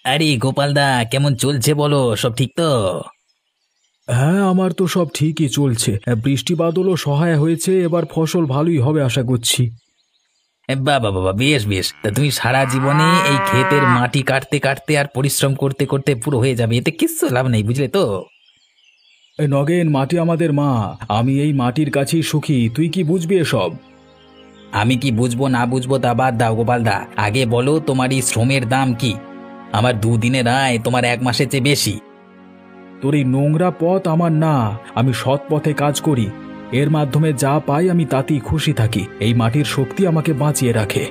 আরে গোপালদা, কেমন চলছে বলো? সব ঠিক তো? হ্যাঁ, আমার তো সব ঠিকই চলছে। বৃষ্টি বাদলও সহায় হয়েছে, এবার ফসল ভালোই হবে আশা করছি। বাবা বাবা, বেশ বেশ। তা তুমি সারা জীবনে এই ক্ষেতের মাটি কাটতে কাটতে আর পরিশ্রম করতে করতে পুরো হয়ে যাবে, এতে কিচ্ছু লাভ নেই, বুঝলে তো? নগেন, মাটি আমাদের মা। আমি এই মাটির কাছেই সুখী, তুই কি বুঝবি এসব? আমি কি বুঝবো না বুঝবো তা বাদ দাও গোপালদা, আগে বলো তোমার এই শ্রমের দাম কি? আমার দুদিনের আয় তোমার 1 মাসের চেয়ে বেশি। তোর এই নোংরা পথ আমার না। আমি সৎ পথে কাজ করি, এর মাধ্যমে যা পাই আমি তাতেই খুশি থাকি। এই মাটির শক্তি আমাকে বাঁচিয়ে রাখে।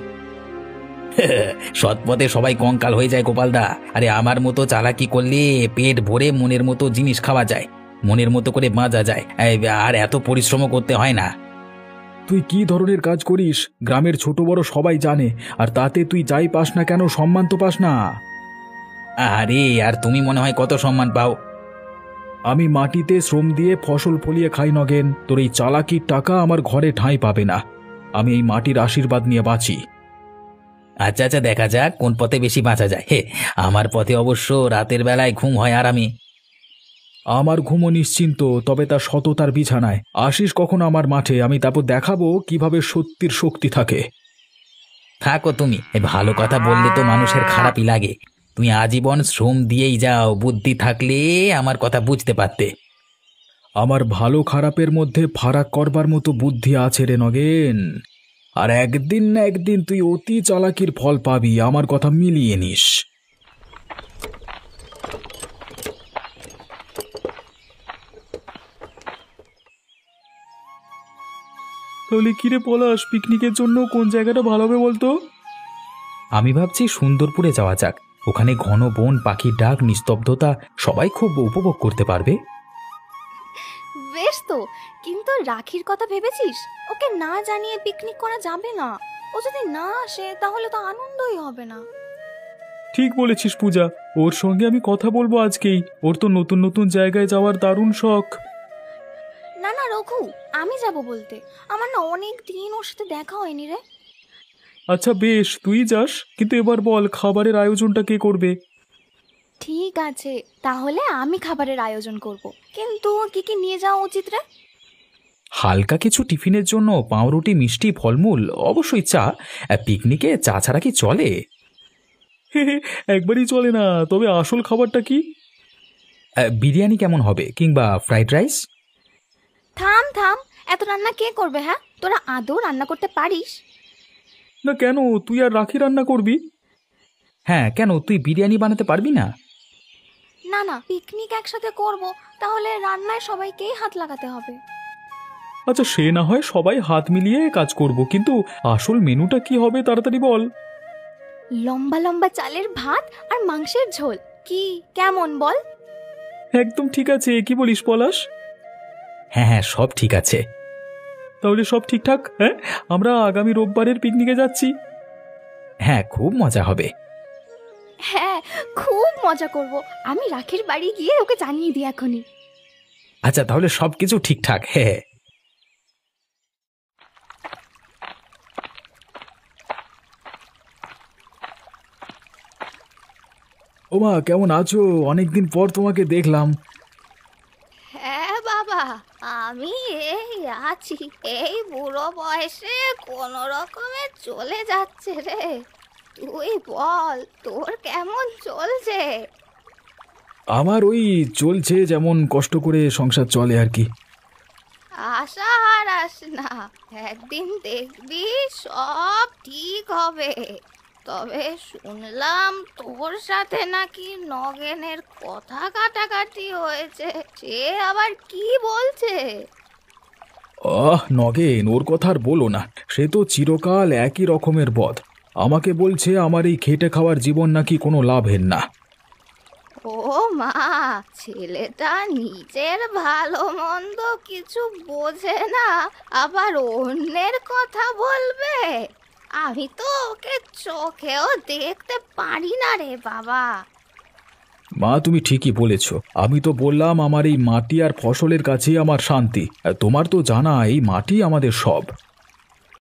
সৎ পথে সবাই কঙ্কাল হয়ে যায় গোপালদা। আরে আমার মতো চালাকি করলে পেট ভরে মনের মতো জিনিস খাওয়া যায়, মনের মতো করে বাঁচা যায়, আর এত পরিশ্রমও করতে হয় না। তুই কি ধরনের কাজ করিস গ্রামের ছোট বড় সবাই জানে, আর তাতে তুই যাই পাস না কেন সম্মান তো পাস না। আরে আর তুমি মনে হয় কত সম্মান পাও। আমি মাটিতে শ্রম দিয়ে ফসল ফলিয়ে খাই নগেন, তোর এই চালাকির টাকা আমার ঘরে ঠাঁই পাবে না। আমি এই মাটির আশীর্বাদ নিয়ে বাঁচি। আচ্ছা আচ্ছা, দেখা যাক কোন পথে বেশি বাঁচা যায়। হে, আমার পথে অবশ্য রাতের বেলায় ঘুম হয় আরামে। আমার ঘুমও নিশ্চিন্ত, তবে তার সততার বিছানায়। আসিস কখনো আমার মাঠে, আমি তারপর দেখাবো কিভাবে সত্যির শক্তি থাকে। থাকো তুমি, ভালো কথা বললে তো মানুষের খারাপই লাগে। তুমি আজীবন শ্রম দিয়েই যাও, বুদ্ধি থাকলে আমার কথা বুঝতে পারতে। আমার ভালো খারাপের মধ্যে ফারাক করবার মতো বুদ্ধি আছে রে নগেন। আর একদিন না একদিন তুই অতি চালাকির ফল পাবি, আমার কথা মিলিয়ে নিস। তাহলে কিরে পলাশ, পিকনিকের জন্য কোন জায়গাটা ভালো হবে বলতো? আমি ভাবছি সুন্দরপুরে যাওয়া যাক। ওখানে ঘন বন, পাখির ডাক, নিস্তব্ধতা, সবাই খুব উপভোগ করতে পারবে। বেশ তো, কিন্তু রাখির কথা ভেবেছিস? ওকে না জানিয়ে পিকনিক করা যাবে না। ও যদি না আসে তাহলে তো আনন্দই হবে না। ঠিক বলেছিস পূজা, ওর সঙ্গে আমি কথা বলবো আজকেই। ওর তো নতুন নতুন জায়গায় যাওয়ার দারুণ শখ। না না রঘু, আমি যাব বলতে। আমার না অনেক দিন ওর সাথে দেখা হয়নি রে। আচ্ছা বেশ, তুই যাস, কিন্তু এবার বল খাবারের আয়োজনটা কে করবে? ঠিক আছে, তাহলে আমি খাবারের আয়োজন করব। কিন্তু কি কি নিয়ে যাওয়া উচিত রে? হালকা কিছু টিফিনের জন্য পাউরুটি, মিষ্টি, ফলমূল, অবশ্যই চা। পিকনিকে চা ছাড়া কি চলে? একবারই চলে না, তবে আসল খাবারটা কি? বিরিয়ানি কেমন হবে, কিংবা ফ্রাইড রাইস? থাম থাম, এত রান্না কে করবে? হ্যাঁ, তোরা আদৌ রান্না করতে পারিস? না কেন, তুই আর রাখি রান্না করবি? হ্যাঁ, কেন তুই বিরিয়ানি বানাতে পারবি না? না না, পিকনিক একসাথে করব, তাহলে রান্নায় সবাইকেই হাত লাগাতে হবে। আচ্ছা সে না হয় সবাই হাত মিলিয়ে কাজ করব, কিন্তু আসল মেনুটা কি হবে তাড়াতাড়ি বল। লম্বা লম্বা চালের ভাত আর মাংসের ঝোল, কি কেমন বল? একদম ঠিক আছে, কি বলিস পলাশ? হ্যাঁ হ্যাঁ, সব ঠিক আছে। তাহলে সব ঠিকঠাক। হ্যাঁ, আমরা আগামী রোববারের পিকনিকে যাচ্ছি। হ্যাঁ, খুব মজা হবে। হ্যাঁ, খুব মজা করব। আমি রাখির বাড়ি গিয়ে ওকে জানিয়ে দিই এখনই। আচ্ছা, তাহলে সবকিছু ঠিকঠাক। হ্যাঁ। ওমা, কেমন আছো? অনেকদিন পর তোমাকে দেখলাম। হ্যাঁ বাবা, আমি এই আছি। এই বুড়ো বয়সে কোনো রকমে চলে যাচ্ছে রে। তুই বল, তোর কেমন চলছে? আমার ওই চলছে, যেমন কষ্ট করে সংসার চলে আর কি। আশা হারাস না, একদিন দেখবি সব ঠিক হবে। তবে শুনলাম তোর সাথে নাকি নগেনের কথা কাটাকাটি হয়েছে। সে আবার কি বলছে? নগেন, ওর কথা আর বলো না। সে তো চিরকাল একই রকমের বদ। আমাকে বলছে আমার এই খেটে খাওয়ার জীবন নাকি কোনো লাভের না। ও মা, ছেলেটা নিজের ভালো মন্দ কিছু বোঝে না, আবার অন্যের কথা বলবে? আমি তো ওকে চোখেও দেখতে পারি না রে বাবা। মা, তুমি ঠিকই বলেছ। আমি তো বললাম আমার এই মাটি আর ফসলের কাছেই আমার শান্তি। তোমার তো জানা, এই মাটি আমাদের সব।